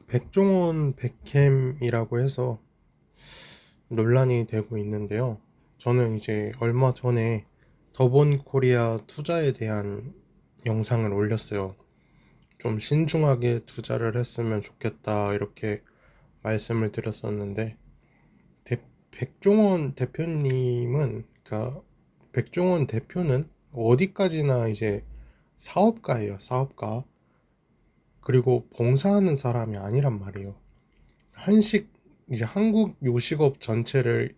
백종원 백캠이라고 해서 논란이 되고 있는데요. 저는 이제 얼마 전에 더본 코리아 투자에 대한 영상을 올렸어요. 좀 신중하게 투자를 했으면 좋겠다 이렇게 말씀을 드렸었는데 백종원 대표님은 그러니까 백종원 대표는 어디까지나 이제 사업가예요, 사업가. 그리고 봉사하는 사람이 아니란 말이에요. 한식 이제 한국 요식업 전체를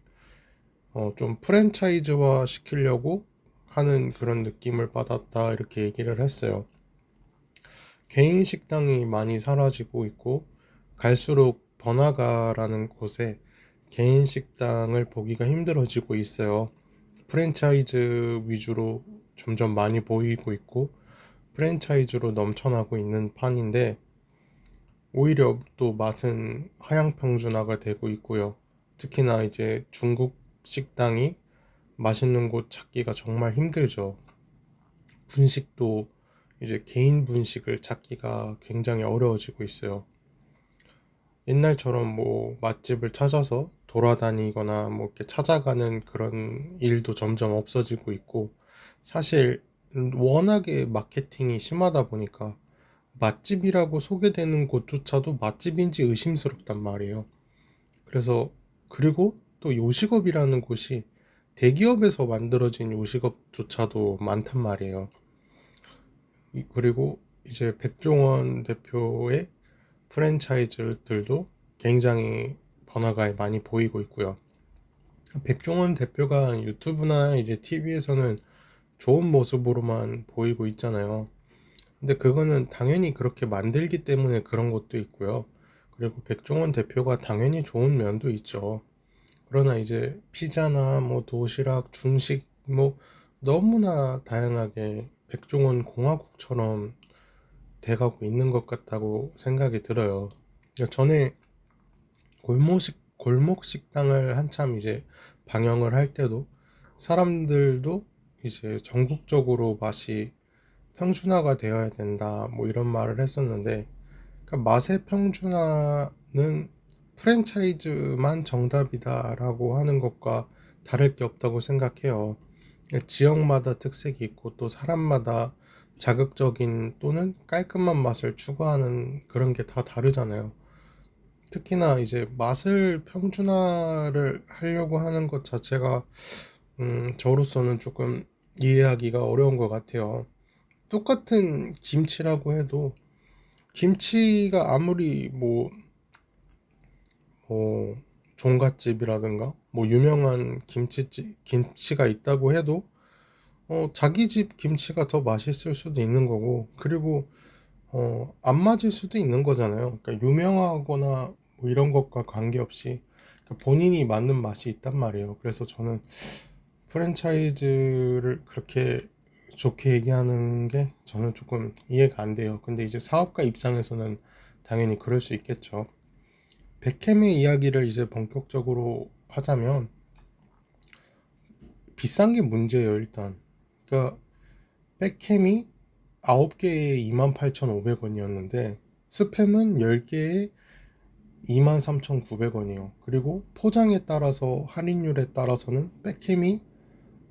좀 프랜차이즈화 시키려고 하는 그런 느낌을 받았다 이렇게 얘기를 했어요. 개인 식당이 많이 사라지고 있고 갈수록 번화가라는 곳에 개인 식당을 보기가 힘들어지고 있어요. 프랜차이즈 위주로 점점 많이 보이고 있고 프랜차이즈로 넘쳐나고 있는 판인데 오히려 또 맛은 하향평준화가 되고 있고요. 특히나 이제 중국 식당이 맛있는 곳 찾기가 정말 힘들죠. 분식도 이제 개인 분식을 찾기가 굉장히 어려워지고 있어요. 옛날처럼 뭐 맛집을 찾아서 돌아다니거나 뭐 이렇게 찾아가는 그런 일도 점점 없어지고 있고, 사실 워낙에 마케팅이 심하다 보니까 맛집이라고 소개되는 곳조차도 맛집인지 의심스럽단 말이에요. 그래서 그리고 또 요식업이라는 곳이 대기업에서 만들어진 요식업조차도 많단 말이에요. 그리고 이제 백종원 대표의 프랜차이즈들도 굉장히 번화가에 많이 보이고 있고요. 백종원 대표가 유튜브나 이제 TV에서는 좋은 모습으로만 보이고 있잖아요. 근데 그거는 당연히 그렇게 만들기 때문에 그런 것도 있고요. 그리고 백종원 대표가 당연히 좋은 면도 있죠. 그러나 이제 피자나 뭐 도시락, 중식 뭐 너무나 다양하게 백종원 공화국처럼 돼가고 있는 것 같다고 생각이 들어요. 그러니까 전에 골목 식당을 한참 이제 방영을 할 때도 사람들도 이제 전국적으로 맛이 평준화가 되어야 된다 뭐 이런 말을 했었는데, 그러니까 맛의 평준화는 프랜차이즈만 정답이다라고 하는 것과 다를 게 없다고 생각해요. 지역마다 특색이 있고 또 사람마다 자극적인 또는 깔끔한 맛을 추구하는 그런 게 다 다르잖아요. 특히나 이제 맛을 평준화를 하려고 하는 것 자체가 저로서는 조금 이해하기가 어려운 것 같아요. 똑같은 김치라고 해도 김치가 아무리 뭐 종갓집이라든가 뭐 유명한 김치가 있다고 해도 자기 집 김치가 더 맛있을 수도 있는 거고, 그리고 안 맞을 수도 있는 거잖아요. 그러니까 유명하거나 뭐 이런 것과 관계없이 그러니까 본인이 맞는 맛이 있단 말이에요. 그래서 저는 프랜차이즈를 그렇게 좋게 얘기하는 게 저는 조금 이해가 안 돼요. 근데 이제 사업가 입장에서는 당연히 그럴 수 있겠죠. 백햄의 이야기를 이제 본격적으로 하자면 비싼 게 문제예요, 일단. 그러니까 백햄이 9개에 28,500원이었는데 스팸은 10개에 23,900원이요. 그리고 포장에 따라서 할인율에 따라서는 백햄이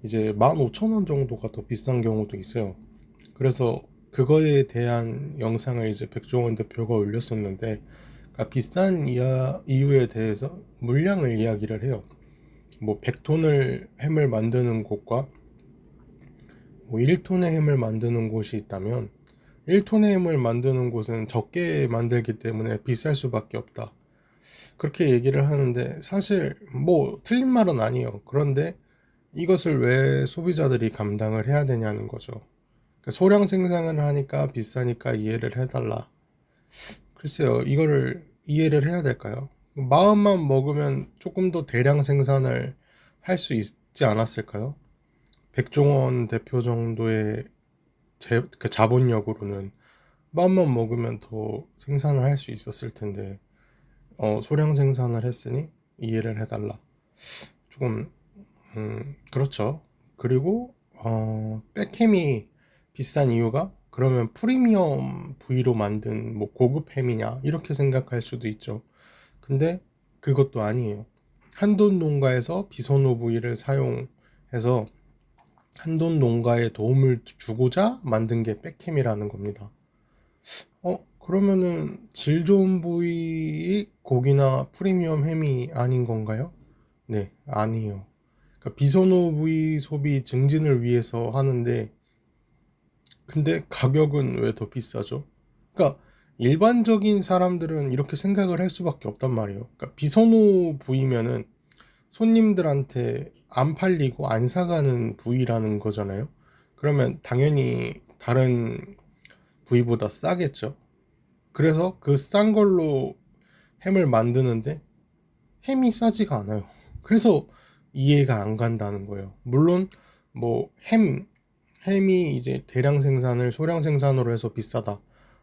이제 15,000원 정도가 더 비싼 경우도 있어요. 그래서 그거에 대한 영상을 이제 백종원 대표가 올렸었는데, 그러니까 비싼 이유에 대해서 물량을 이야기를 해요. 뭐 100톤을 햄을 만드는 곳과 뭐 1톤의 햄을 만드는 곳이 있다면 1톤의 햄을 만드는 곳은 적게 만들기 때문에 비쌀 수밖에 없다. 그렇게 얘기를 하는데 사실 뭐 틀린 말은 아니에요. 그런데 이것을 왜 소비자들이 감당을 해야 되냐는 거죠. 그러니까 소량 생산을 하니까 비싸니까 이해를 해달라. 글쎄요, 이거를 이해를 해야 될까요? 마음만 먹으면 조금 더 대량 생산을 할 수 있지 않았을까요? 백종원 대표 정도의 그 자본력으로는 마음만 먹으면 더 생산을 할 수 있었을 텐데, 소량 생산을 했으니 이해를 해달라. 조금 그렇죠. 그리고 백햄이 비싼 이유가 그러면 프리미엄 부위로 만든 뭐 고급 햄이냐 이렇게 생각할 수도 있죠. 근데 그것도 아니에요. 한돈 농가에서 비선호 부위를 사용해서 한돈 농가에 도움을 주고자 만든 게 백햄이라는 겁니다. 그러면은 질 좋은 부위 고기나 프리미엄 햄이 아닌 건가요? 네, 아니에요. 그러니까 비선호 부위 소비 증진을 위해서 하는데, 근데 가격은 왜 더 비싸죠? 그러니까 일반적인 사람들은 이렇게 생각을 할 수밖에 없단 말이에요. 그러니까 비선호 부위면은 손님들한테 안 팔리고 안 사가는 부위라는 거잖아요. 그러면 당연히 다른 부위보다 싸겠죠. 그래서 그 싼 걸로 햄을 만드는데 햄이 싸지가 않아요. 그래서 이해가 안 간다는 거예요. 물론 뭐 햄이 이제 대량 생산을 소량 생산으로 해서 비싸다.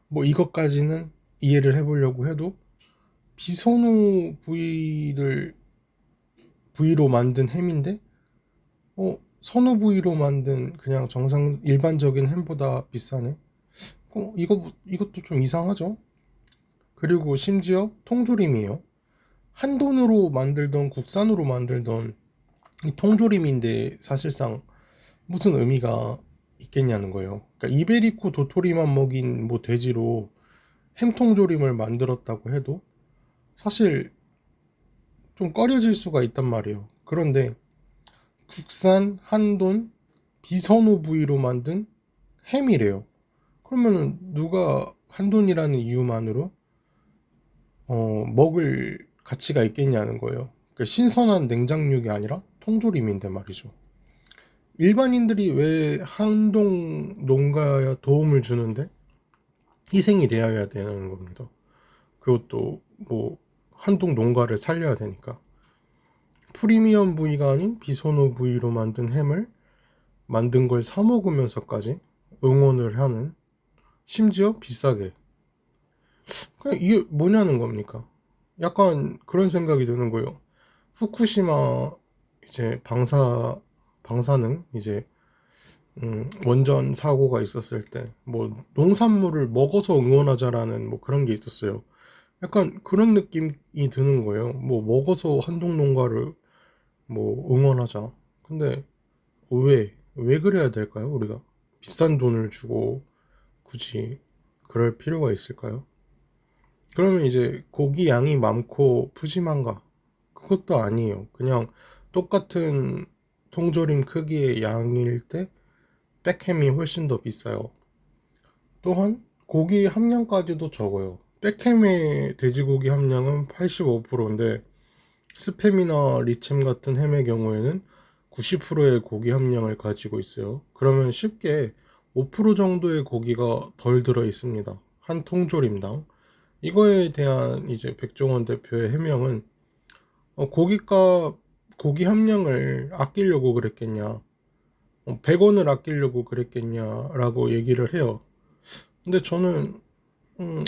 뭐 이것까지는 이해를 해보려고 해도 비선호 부위로 만든 햄인데 선호 부위로 만든 그냥 정상 일반적인 햄보다 비싸네. 이것도 좀 이상하죠. 그리고 심지어 통조림이에요. 한돈으로 만들던 국산으로 만들던 이 통조림인데 사실상 무슨 의미가 있겠냐는 거예요. 그러니까 이베리코 도토리만 먹인 뭐 돼지로 햄통조림을 만들었다고 해도 사실 좀 꺼려질 수가 있단 말이에요. 그런데 국산 한돈 비선호 부위로 만든 햄이래요. 그러면은 누가 한돈이라는 이유만으로 먹을 가치가 있겠냐는 거예요. 그러니까 신선한 냉장육이 아니라 통조림인데 말이죠. 일반인들이 왜 한동 농가에 도움을 주는데 희생이 되어야 되는 겁니다. 그것도 뭐 한동 농가를 살려야 되니까. 프리미엄 부위가 아닌 비선호 부위로 만든 햄을 만든 걸 사 먹으면서까지 응원을 하는, 심지어 비싸게. 그냥 이게 뭐냐는 겁니까? 약간 그런 생각이 드는 거예요. 후쿠시마 이제 방사능 이제 원전 사고가 있었을 때 뭐 농산물을 먹어서 응원하자라는 뭐 그런 게 있었어요. 약간 그런 느낌이 드는 거예요. 뭐 먹어서 한동 농가를 뭐 응원하자. 근데 왜 그래야 될까요? 우리가 비싼 돈을 주고 굳이 그럴 필요가 있을까요? 그러면 이제 고기 양이 많고 푸짐한가? 그것도 아니에요. 그냥 똑같은 통조림 크기의 양일 때 백햄이 훨씬 더 비싸요. 또한 고기 함량까지도 적어요. 백햄의 돼지고기 함량은 85%인데 스팸이나 리챔 같은 햄의 경우에는 90%의 고기 함량을 가지고 있어요. 그러면 쉽게 5% 정도의 고기가 덜 들어 있습니다. 한 통조림당. 이거에 대한 이제 백종원 대표의 해명은 고기 함량을 아끼려고 그랬겠냐, 100원을 아끼려고 그랬겠냐라고 얘기를 해요. 근데 저는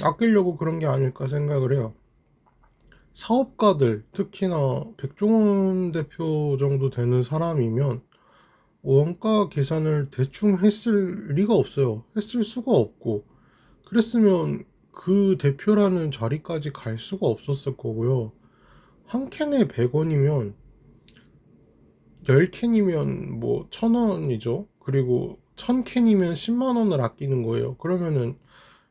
아끼려고 그런 게 아닐까 생각을 해요. 사업가들, 특히나 백종원 대표 정도 되는 사람이면 원가 계산을 대충 했을 리가 없어요. 했을 수가 없고, 그랬으면 그 대표라는 자리까지 갈 수가 없었을 거고요. 한 캔에 100원이면 10캔이면 뭐 1000원이죠. 그리고 1000캔이면 10만 원을 아끼는 거예요. 그러면은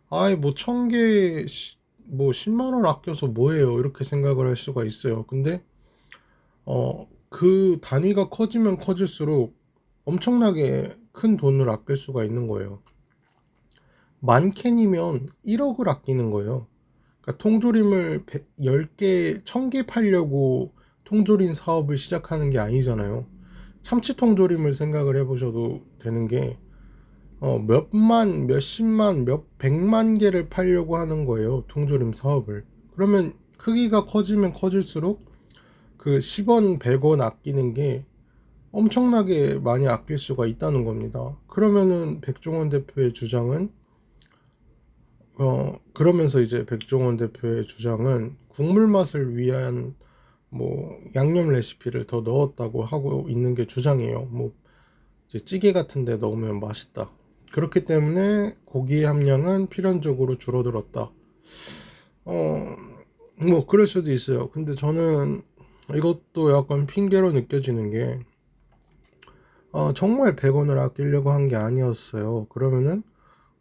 아예 뭐 1000개 뭐 10만 원 아껴서 뭐해요? 이렇게 생각을 할 수가 있어요. 근데 그 단위가 커지면 커질수록 엄청나게 큰 돈을 아낄 수가 있는 거예요. 만 캔이면 1억을 아끼는 거예요. 그러니까 통조림을 10개, 1000개 팔려고 통조림 사업을 시작하는 게 아니잖아요. 참치 통조림을 생각을 해보셔도 되는 게 몇만, 몇십만, 몇 백만 개를 팔려고 하는 거예요. 통조림 사업을. 그러면 크기가 커지면 커질수록 그 10원, 100원 아끼는 게 엄청나게 많이 아낄 수가 있다는 겁니다. 그러면은 백종원 대표의 주장은 그러면서 이제 백종원 대표의 주장은 국물 맛을 위한 뭐 양념 레시피를 더 넣었다고 하고 있는 게 주장이에요. 뭐 이제 찌개 같은 데 넣으면 맛있다. 그렇기 때문에 고기 함량은 필연적으로 줄어들었다. 어, 뭐 그럴 수도 있어요. 근데 저는 이것도 약간 핑계로 느껴지는 게 정말 100원을 아끼려고 한 게 아니었어요. 그러면은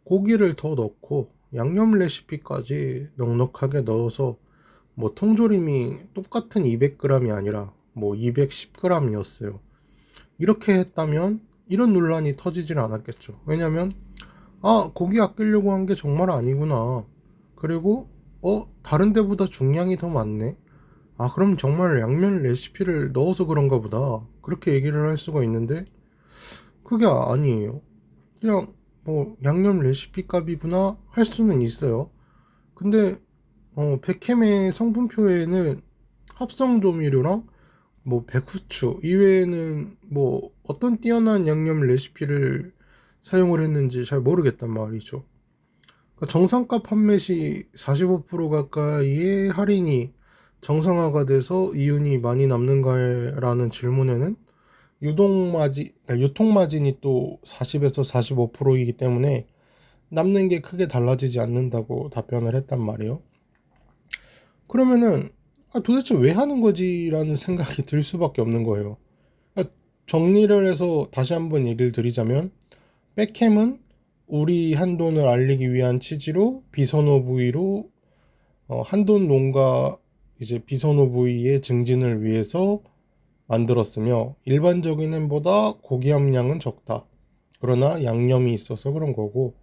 고기를 더 넣고 양념 레시피까지 넉넉하게 넣어서 뭐 통조림이 똑같은 200g이 아니라 뭐 210g이었어요. 이렇게 했다면 이런 논란이 터지질 않았겠죠. 왜냐면 고기 아끼려고 한 게 정말 아니구나. 그리고 다른 데보다 중량이 더 많네. 그럼 정말 양면 레시피를 넣어서 그런가 보다. 그렇게 얘기를 할 수가 있는데 그게 아니에요. 그냥 뭐 양념 레시피 값이구나 할 수는 있어요. 근데 백햄의 성분표에는 합성 조미료랑 뭐 백후추 이외에는 뭐 어떤 뛰어난 양념 레시피를 사용을 했는지 잘 모르겠단 말이죠. 그러니까 정상가 판매 시 45% 가까이의 할인이 정상화가 돼서 이윤이 많이 남는가라는 질문에는 유통마진이 또 40에서 45%이기 때문에 남는 게 크게 달라지지 않는다고 답변을 했단 말이에요. 그러면은 도대체 왜 하는 거지라는 생각이 들 수밖에 없는 거예요. 정리를 해서 다시 한번 얘기를 드리자면 백햄은 우리 한돈을 알리기 위한 취지로 비선호 부위로 한돈 농가 이제 비선호 부위의 증진을 위해서 만들었으며 일반적인 햄보다 고기 함량은 적다. 그러나 양념이 있어서 그런 거고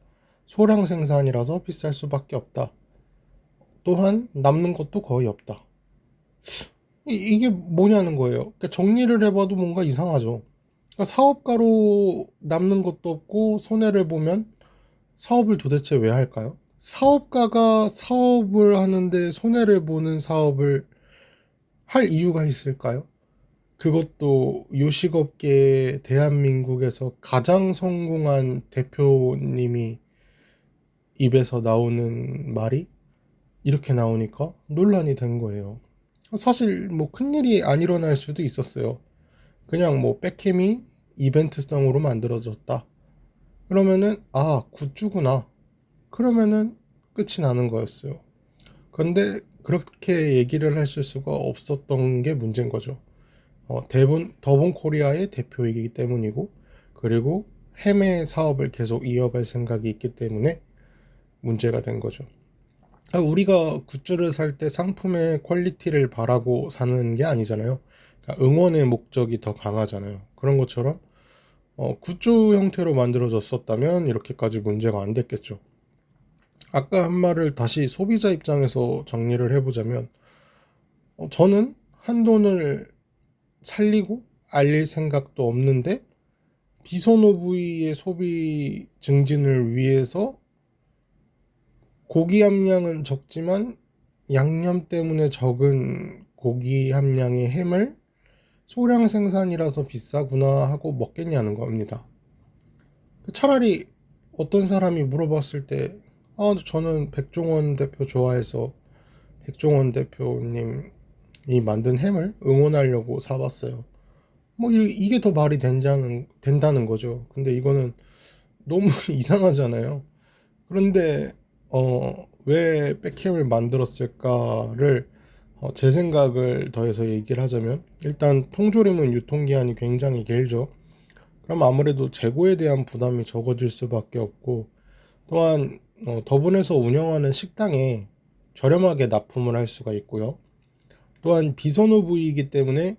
소량 생산이라서 비쌀 수밖에 없다. 또한 남는 것도 거의 없다. 이게 뭐냐는 거예요. 그러니까 정리를 해봐도 뭔가 이상하죠. 그러니까 사업가로 남는 것도 없고 손해를 보면 사업을 도대체 왜 할까요? 사업가가 사업을 하는데 손해를 보는 사업을 할 이유가 있을까요? 그것도 요식업계 대한민국에서 가장 성공한 대표님이 입에서 나오는 말이 이렇게 나오니까 논란이 된 거예요. 사실 뭐 큰일이 안 일어날 수도 있었어요. 그냥 뭐 백햄이 이벤트성으로 만들어졌다. 그러면은 굿즈구나. 그러면은 끝이 나는 거였어요. 그런데 그렇게 얘기를 하실 수가 없었던 게 문제인 거죠. 더본 코리아의 대표이기 때문이고 그리고 해외 사업을 계속 이어갈 생각이 있기 때문에 문제가 된 거죠. 우리가 굿즈를 살 때 상품의 퀄리티를 바라고 사는 게 아니잖아요. 그러니까 응원의 목적이 더 강하잖아요. 그런 것처럼 굿즈 형태로 만들어졌었다면 이렇게까지 문제가 안 됐겠죠. 아까 한 말을 다시 소비자 입장에서 정리를 해보자면 저는 한돈을 살리고 알릴 생각도 없는데 비선호 부위의 소비 증진을 위해서 고기 함량은 적지만 양념 때문에 적은 고기 함량의 햄을 소량 생산이라서 비싸구나 하고 먹겠냐는 겁니다. 차라리 어떤 사람이 물어봤을 때 저는 백종원 대표 좋아해서 백종원 대표님이 만든 햄을 응원하려고 사봤어요. 뭐 이게 더 말이 된다는 거죠. 근데 이거는 너무 이상하잖아요. 그런데 왜 백햄을 만들었을까를 제 생각을 더해서 얘기를 하자면 일단 통조림은 유통기한이 굉장히 길죠. 그럼 아무래도 재고에 대한 부담이 적어질 수밖에 없고 또한 더분해서 운영하는 식당에 저렴하게 납품을 할 수가 있고요. 또한 비선호 부위이기 때문에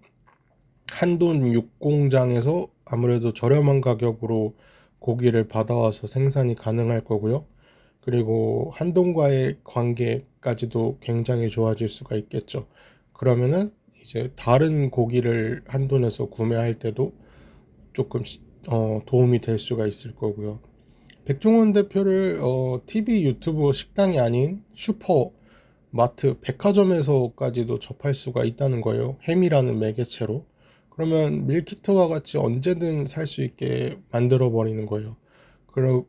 한돈 육공장에서 아무래도 저렴한 가격으로 고기를 받아와서 생산이 가능할 거고요. 그리고 한돈과의 관계까지도 굉장히 좋아질 수가 있겠죠. 그러면은 이제 다른 고기를 한돈에서 구매할 때도 조금 도움이 될 수가 있을 거고요. 백종원 대표를 TV 유튜브 식당이 아닌 슈퍼 마트 백화점에서까지도 접할 수가 있다는 거예요. 햄이라는 매개체로. 그러면 밀키트와 같이 언제든 살 수 있게 만들어 버리는 거예요. 그리고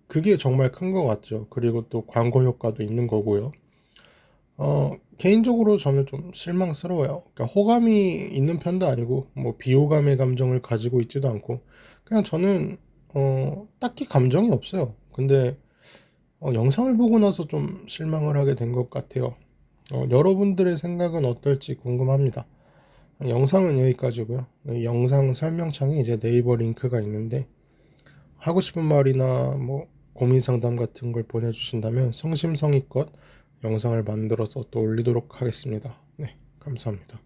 그게 정말 큰 것 같죠. 그리고 또 광고 효과도 있는 거고요. 개인적으로 저는 좀 실망스러워요. 그러니까 호감이 있는 편도 아니고 뭐 비호감의 감정을 가지고 있지도 않고 그냥 저는 딱히 감정이 없어요. 근데 영상을 보고 나서 좀 실망을 하게 된 것 같아요. 여러분들의 생각은 어떨지 궁금합니다. 영상은 여기까지고요. 이 영상 설명창에 이제 네이버 링크가 있는데 하고 싶은 말이나 뭐 고민 상담 같은 걸 보내주신다면 성심성의껏 영상을 만들어서 또 올리도록 하겠습니다. 네, 감사합니다.